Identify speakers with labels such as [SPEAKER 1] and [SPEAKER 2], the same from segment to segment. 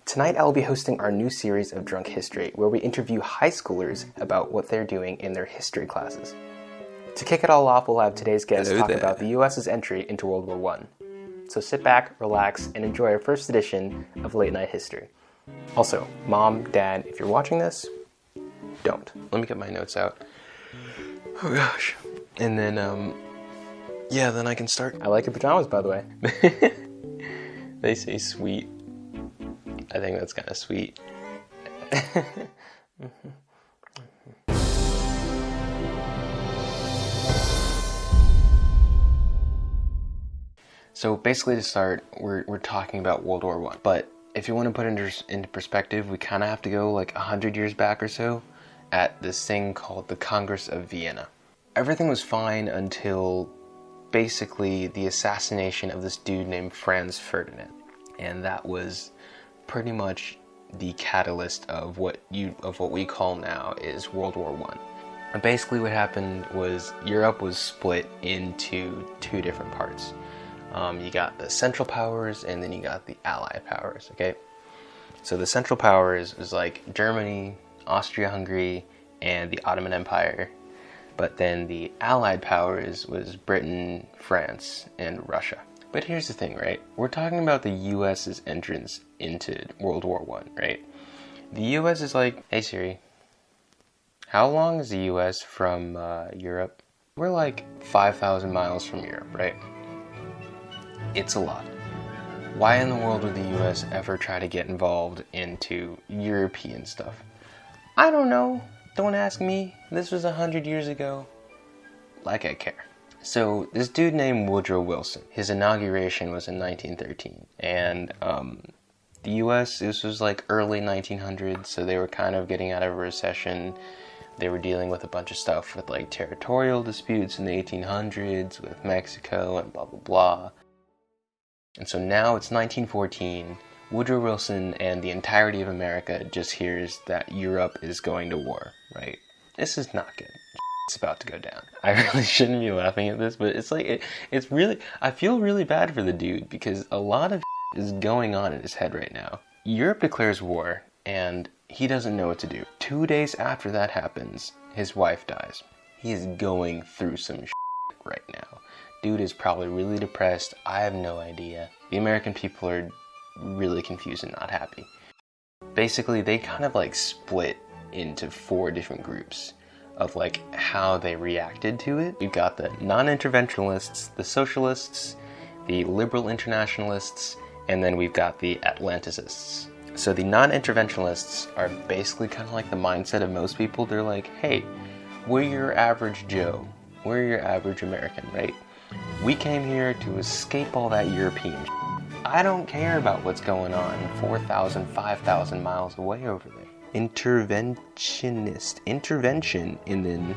[SPEAKER 1] Tonight I'll be hosting our new series of Drunk History, where we interview high schoolers about what they're doing in their history classes. To kick it all off, we'll have today's guest talk about the US's entry into World War I. So sit back, relax, and enjoy our first edition of Late Night History. Also, Mom, Dad, if you're watching this, don't. Let me get my notes out. Oh gosh. And then, then I can start. I like your pajamas, by the way. They say sweet. I think that's kind of sweet. So basically to start, we're talking about World War I. But if you want to put it into perspective, we kind of have to go like 100 years back or so at this thing called the Congress of Vienna. Everything was fine until basically the assassination of this dude named Franz Ferdinand. And that was pretty much the catalyst of what we call now is World War I. And basically what happened was Europe was split into two different parts. You got the Central Powers and then you got the Allied Powers, okay? So the Central Powers was like Germany, Austria-Hungary, and the Ottoman Empire. But then the Allied Powers was Britain, France, and Russia. But here's the thing, right? We're talking about the US's entrance into World War I, right? The US is like, hey Siri, how long is the US from Europe? We're like 5,000 miles from Europe, right? It's a lot. Why in the world would the US ever try to get involved into European stuff? I don't know. Don't ask me. This was 100 years ago. Like I care. So this dude named Woodrow Wilson, his inauguration was in 1913. And the US, this was like early 1900s, so they were kind of getting out of a recession. They were dealing with a bunch of stuff with like territorial disputes in the 1800s with Mexico and blah, blah, blah. And so now it's 1914, Woodrow Wilson and the entirety of America just hears that Europe is going to war, right? This is not good. It's about to go down. I really shouldn't be laughing at this, but it's like, it's really, I feel really bad for the dude because a lot of is going on in his head right now. Europe declares war and he doesn't know what to do. 2 days after that happens, his wife dies. He is going through some right now. Dude is probably really depressed. I have no idea. The American people are really confused and not happy. Basically, they kind of like split into 4 different groups of like how they reacted to it. We've got the non-interventionalists, the socialists, the liberal internationalists, and then we've got the Atlanticists. So the non-interventionalists are basically kind of like the mindset of most people. They're like, hey, we're your average Joe. We're your average American, right? We came here to escape all that European shit. I don't care about what's going on 4,000, 5,000 miles away over there. Interventionist. Intervention and then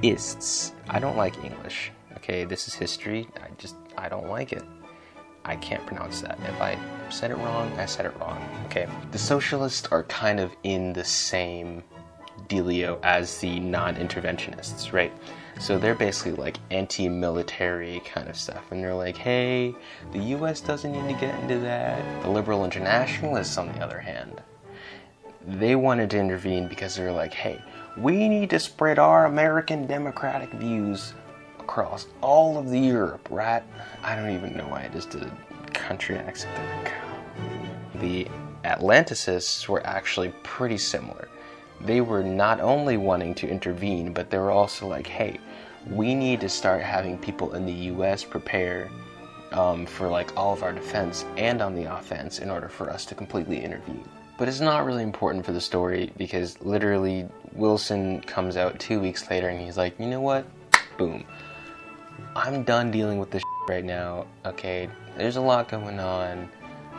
[SPEAKER 1] ists. I don't like English. Okay, this is history. I don't like it. I can't pronounce that. If I said it wrong, I said it wrong. Okay. The socialists are kind of in the same dealio as the non-interventionists, right? So they're basically like anti-military kind of stuff. And they're like, hey, the US doesn't need to get into that. The liberal internationalists, on the other hand, they wanted to intervene because they're like, hey, we need to spread our American democratic views across all of the Europe, right? I don't even know why I just did a country accent there. The Atlanticists were actually pretty similar. They were not only wanting to intervene, but they were also like, hey, we need to start having people in the US prepare for like all of our defense and on the offense in order for us to completely intervene. But it's not really important for the story because literally Wilson comes out 2 weeks later and he's like, you know what? Boom. I'm done dealing with this right now. Okay, there's a lot going on.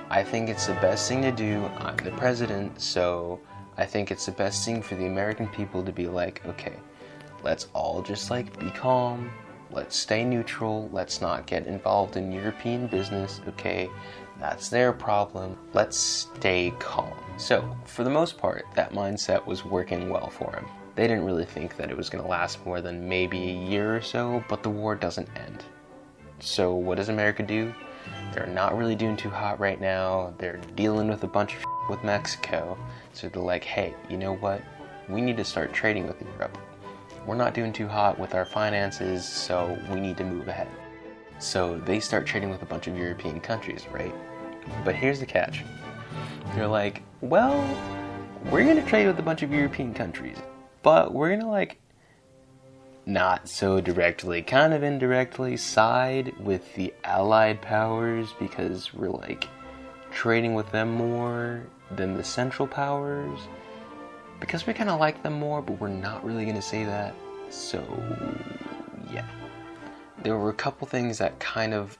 [SPEAKER 1] I think it's the best thing to do. I'm the president, so I think it's the best thing for the American people to be like, okay, let's all just like be calm. Let's stay neutral. Let's not get involved in European business, okay? That's their problem. Let's stay calm. So, for the most part, that mindset was working well for him. They didn't really think that it was going to last more than maybe a year or so, but the war doesn't end. So what does America do? They're not really doing too hot right now. They're dealing with a bunch of with Mexico. So they're like, hey, you know what? We need to start trading with Europe. We're not doing too hot with our finances, so we need to move ahead. So they start trading with a bunch of European countries, right? But here's the catch. They're like, well, we're going to trade with a bunch of European countries, but we're going to like not so directly, kind of indirectly side with the Allied powers because we're like trading with them more than the Central Powers because we kind of like them more, but we're not really going to say that. So, yeah. There were a couple things that kind of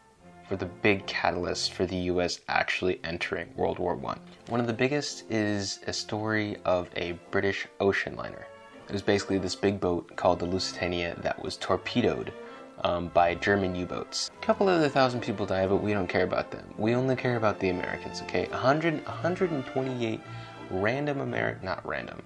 [SPEAKER 1] were the big catalysts for the US actually entering World War I. One of the biggest is a story of a British ocean liner. It was basically this big boat called the Lusitania that was torpedoed by German U-boats. A couple other thousand people died, but we don't care about them. We only care about the Americans, okay? 128 not random,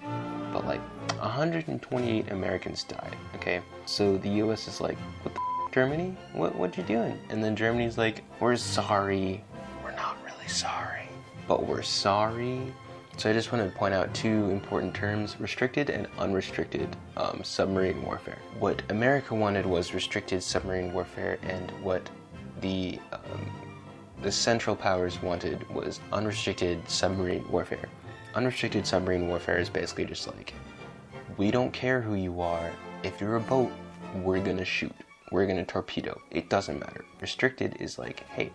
[SPEAKER 1] but like 128 Americans died, okay? So the US is like, what the f***, Germany? What you doing? And then Germany's like, we're sorry. We're not really sorry, but we're sorry. So I just want to point out two important terms, restricted and unrestricted submarine warfare. What America wanted was restricted submarine warfare, and what the Central Powers wanted was unrestricted submarine warfare. Unrestricted submarine warfare is basically just like, we don't care who you are. If you're a boat, we're gonna shoot. We're gonna torpedo. It doesn't matter. Restricted is like, hey,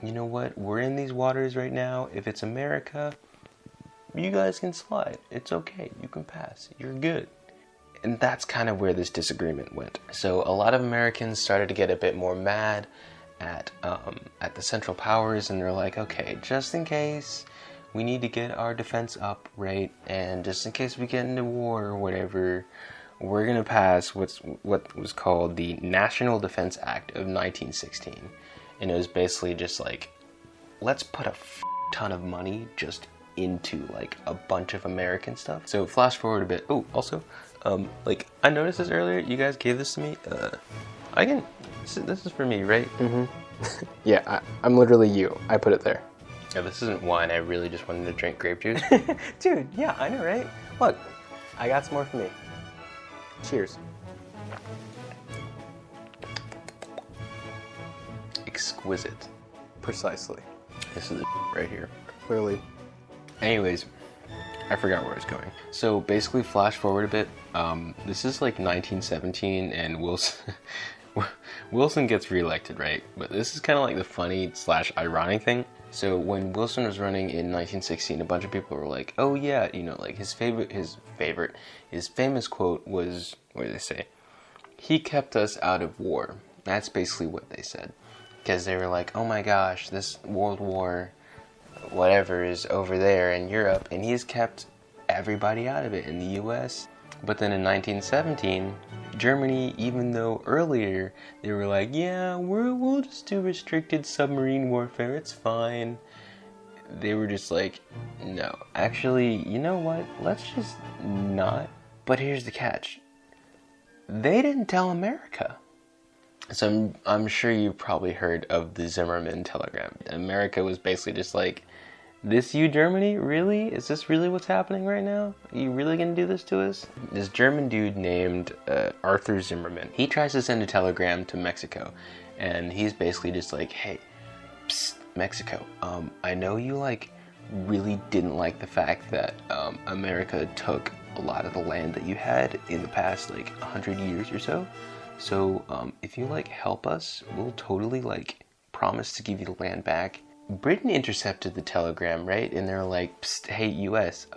[SPEAKER 1] you know what? We're in these waters right now. If it's America, you guys can slide. It's okay. You can pass. You're good. And that's kind of where this disagreement went. So a lot of Americans started to get a bit more mad at the Central Powers, and they're like, okay, just in case we need to get our defense up, right? And just in case we get into war or whatever, we're gonna pass what was called the National Defense Act of 1916. And it was basically just like, let's put a ton of money just into like a bunch of American stuff. So flash forward a bit. Oh, also, like I noticed this earlier. You guys gave this to me. I can. This is for me, right? Mm-hmm.
[SPEAKER 2] Yeah, I'm literally you. I put it there.
[SPEAKER 1] Yeah, this isn't wine. I really just wanted to drink grape juice.
[SPEAKER 2] Dude, yeah, I know, right? Look, I got some more for me. Cheers.
[SPEAKER 1] Exquisite.
[SPEAKER 2] Precisely.
[SPEAKER 1] This is the right here.
[SPEAKER 2] Clearly.
[SPEAKER 1] Anyways, I forgot where I was going. So basically, flash forward a bit. This is like 1917, and Wilson gets reelected, right? But this is kind of like the funny / ironic thing. So when Wilson was running in 1916, a bunch of people were like, "Oh yeah, you know, like his famous quote was, what did they say? He kept us out of war." That's basically what they said, because they were like, "Oh my gosh, this World War whatever is over there in Europe, and he's kept everybody out of it in the US." But then in 1917, Germany, even though earlier they were like, yeah, we'll just do restricted submarine warfare, it's fine, they were just like, no, actually, you know what, let's just not. But here's the catch. They didn't tell America. So I'm sure you probably heard of the Zimmerman telegram. America was basically just like, this you, Germany? Really? Is this really what's happening right now? Are you really gonna do this to us? This German dude named Arthur Zimmerman, he tries to send a telegram to Mexico, and he's basically just like, hey, psst, Mexico, I know you like really didn't like the fact that America took a lot of the land that you had in the past like 100 years or so. So if you like help us, we'll totally like promise to give you the land back. Britain intercepted the telegram, right? And they're like, psst, hey, US,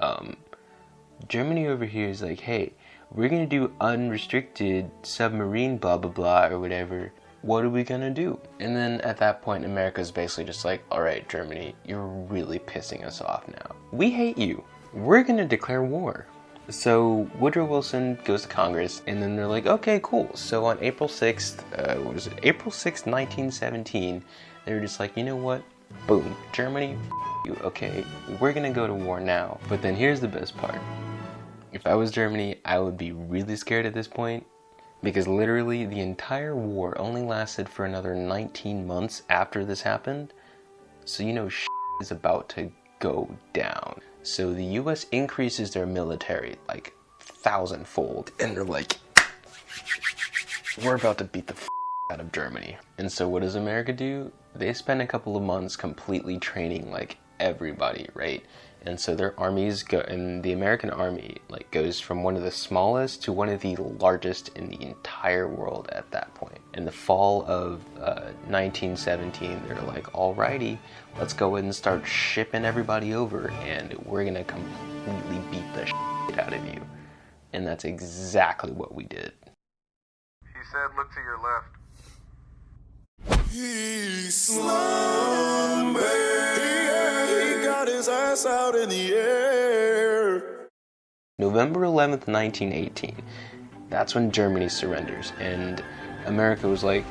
[SPEAKER 1] Germany over here is like, hey, we're gonna do unrestricted submarine blah blah blah or whatever. What are we gonna do? And then at that point, America's basically just like, alright, Germany, you're really pissing us off now. We hate you. We're gonna declare war. So Woodrow Wilson goes to Congress, and then they're like, okay, cool. So on April 6th, April 6th, 1917, they were just like, you know what? Boom, Germany, you, okay, we're gonna go to war now. But then here's the best part. If I was Germany, I would be really scared at this point, Because literally the entire war only lasted for another 19 months after this happened. So you know shit is about to go down. So the US increases their military like 1,000-fold, and they're like, we're about to beat the out of Germany. And so what does America do? They spend a couple of months completely training like everybody, right? And so their armies go, and the American army like goes from one of the smallest to one of the largest in the entire world at that point. In the fall of 1917, they're like, alrighty, let's go ahead and start shipping everybody over, and we're gonna completely beat the shit out of you. And that's exactly what we did.
[SPEAKER 3] He said, look to your left.
[SPEAKER 4] He slumbered, he got his ass out in the air.
[SPEAKER 1] November 11th, 1918. That's when Germany surrenders, and America was like,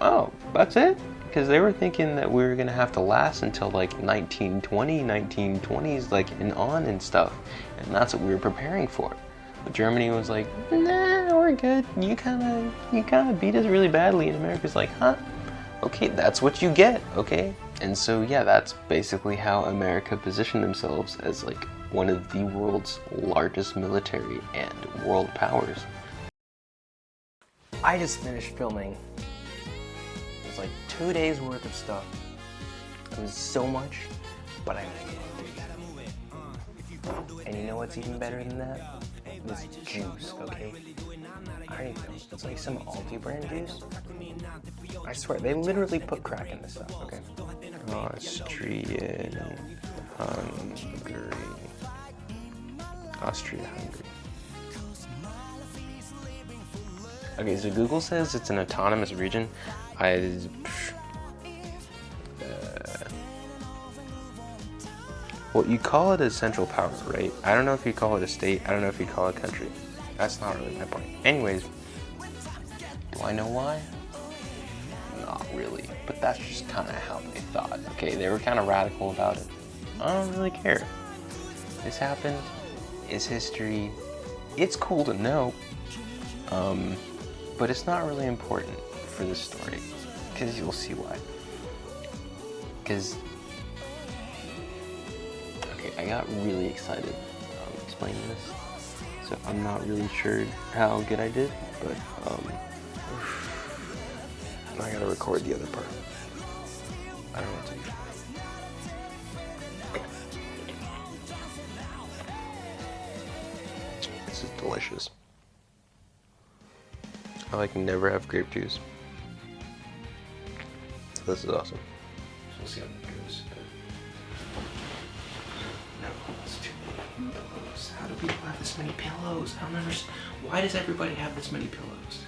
[SPEAKER 1] oh, that's it? Because they were thinking that we were going to have to last until like 1920s, like and on and stuff. And that's what we were preparing for. But Germany was like, nah, we're good. You kind of beat us really badly. And America's like, huh? Okay, that's what you get, okay? And so, yeah, that's basically how America positioned themselves as like one of the world's largest military and world powers.
[SPEAKER 2] I just finished filming. It was like 2 days worth of stuff. It was so much, but I'm gonna get it. And you know what's even better than that? This juice, okay? I already know. It's like some Aldi brand juice. I swear, they literally put crack in this stuff, okay?
[SPEAKER 1] Austrian Hungary. Austria-Hungary. Okay, so Google says it's an autonomous region. Well, you call it a central power, right? I don't know if you call it a state. I don't know if you call it a country. That's not really my point. Anyways, do I know why? Not really, but that's just kind of how they thought. Okay, they were kind of radical about it. I don't really care. This happened. It's history. It's cool to know. But it's not really important for the story, because you'll see why. Because, okay, I got really excited explaining this, so I'm not really sure how good I did, but I gotta record the other part. I don't know what to do. This is delicious. I like never have grape juice. So this is awesome. So we'll see how that goes. No, it's too many pillows. How do people have this many pillows? I don't understand. Why does everybody have this many pillows?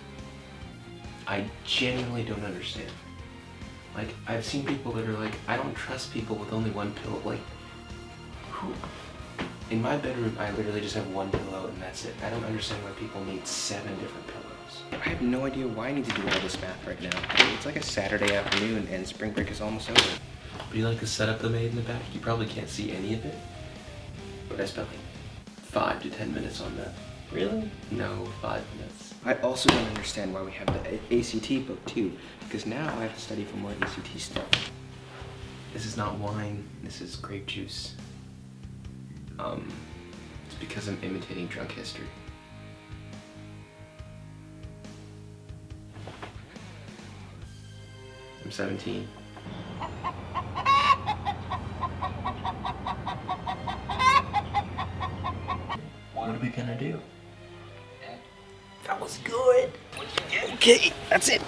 [SPEAKER 1] I genuinely don't understand. Like, I've seen people that are like, I don't trust people with only one pillow. Like, who? In my bedroom, I literally just have one pillow and that's it. I don't understand why people need 7 different pillows. I have no idea why I need to do all this math right now. It's like a Saturday afternoon and spring break is almost over. But you like the setup they made in the back? You probably can't see any of it. But I spent like 5 to 10 minutes on that. Really? No, 5 minutes. I also don't understand why we have the ACT book too, because now I have to study for more ACT stuff. This is not wine, this is grape juice. It's because I'm imitating drunk history. I'm 17. What are we gonna do? That was good. Okay, that's it.